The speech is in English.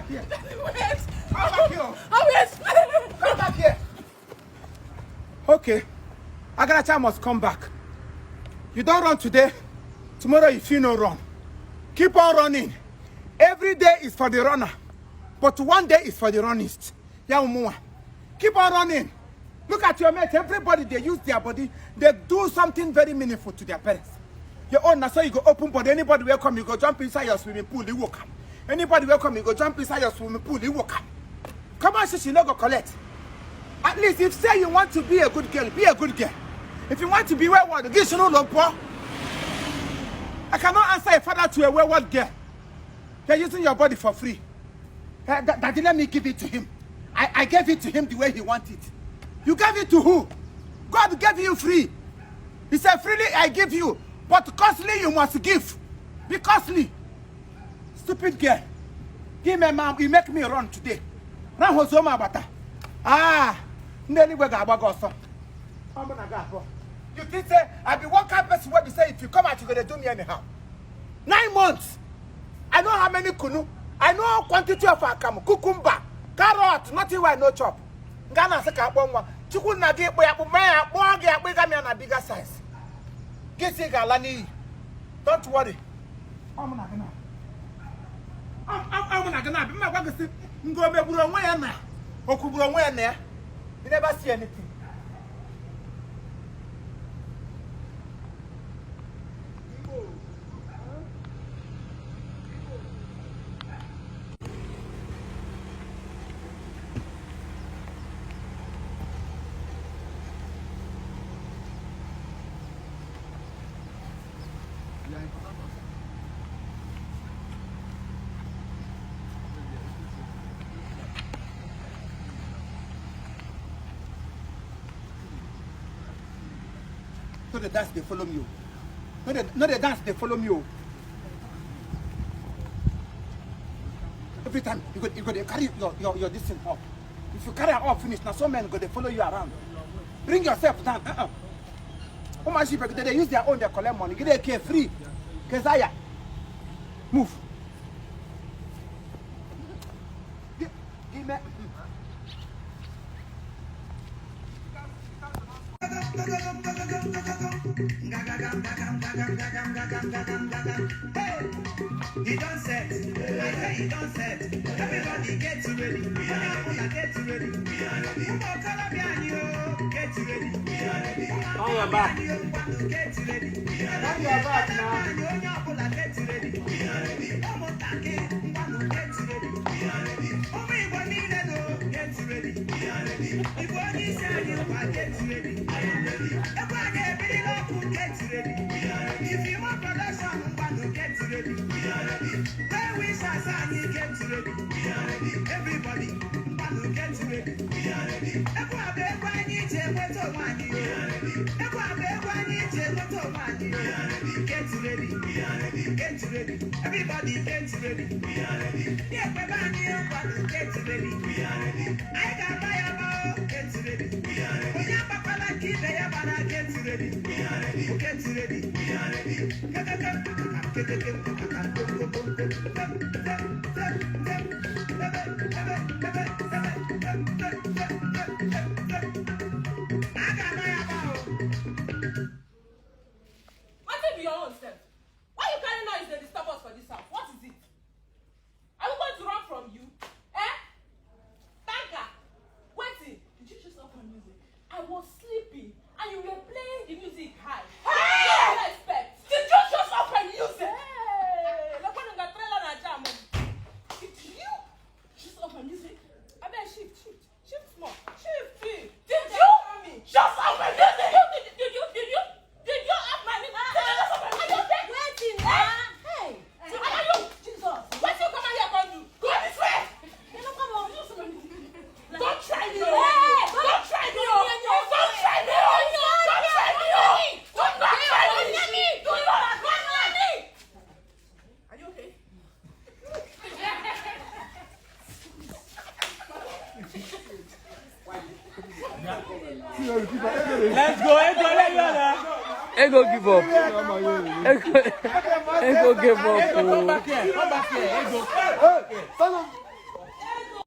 back here. Wait. Come back here. I will explain. Come back here. Okay. Agaracha must come back. You don't run today. Tomorrow you feel no run. Keep on running. Every day is for the runner. But one day is for the runnist. Keep on running. Look at your mates. Everybody, they use their body. They do something very meaningful to their parents. Your own, that's why you go open, but anybody will come, you go jump inside your swimming pool, you walk. Anybody will come, you go jump inside your swimming pool, you walk. Come on, she not go collect. At least if say you want to be a good girl, be a good girl. If you want to be wayward, give you no lumpo. I cannot answer a father to a wayward girl. You're using your body for free. Daddy, let me give it to him. I gave it to him the way he wanted. You gave it to who? God gave you free. He said, freely I give you, but costly you must give. Be costly. Stupid girl. Give me mom, you make me run today. Run hosoma bata. Ah, you think say I be one kind of person where they say if you come out you're gonna do me anyhow. 9 months. I know how many kunu. I know quantity of akamu, cucumber, carrot, nothing why no chop. Ghana say one. Chukwu na gi boy akpu me akpo gi akpu ga me na bigger size. Get galani. Don't worry. I'm not gonna be my work is go me buru onwe ya na. Okuburu onwe ya na. You never see anything. No the dance they follow me. No the dance they follow me. Every time you go to carry your distance up. If you carry it up finish, now some men go they follow you around. Bring yourself down. Oh my sheep, they use their own, they collect money. Get a care free. Kezaya. Move. Give me. He done set. I say he done set. Everybody get ready. We are ready. Get ready. We are ready. Get ready. We are ready. On your back. Get ready. We are ready. On your back now. Get ready. We are ready. Get ready. We are ready. Get ready. We are ready. If one is saying get ready. I am ready. Get ready. We are ready. If you want production, get ready. We are ready. When we shall get ready. We are ready. Everybody, get ready. We are ready. Everybody need to go to money. We are ready. Everybody need to go to money. We are ready. Get ready. We are ready. Get ready. Everybody get ready. We are ready. Everybody get ready. We are ready. I got my about get ready. We are ready. We are Papa keep the Yabana get ready. We are ready. Get ready. We are ready. What be your own self? Why you carrying noise and disturb us for this house? What is it? Are we going to run from you? Banker! Waiting! Did you just off my music? I was sleeping and you were playing the music high. Hey! What do you expect? Did you just off my music? Hey! Look when you got trailer and jam. Did you just off my music? I better shift small. Shift. Did you just off my music? Did you off my music? Are you waiting? Hey! Are you? Jesus! What you come out here and do? Go this way! Don't try me! Don't try me! Don't try me! Are you okay? Let's go, Ego give up. Ego give up. Come back here. Ego.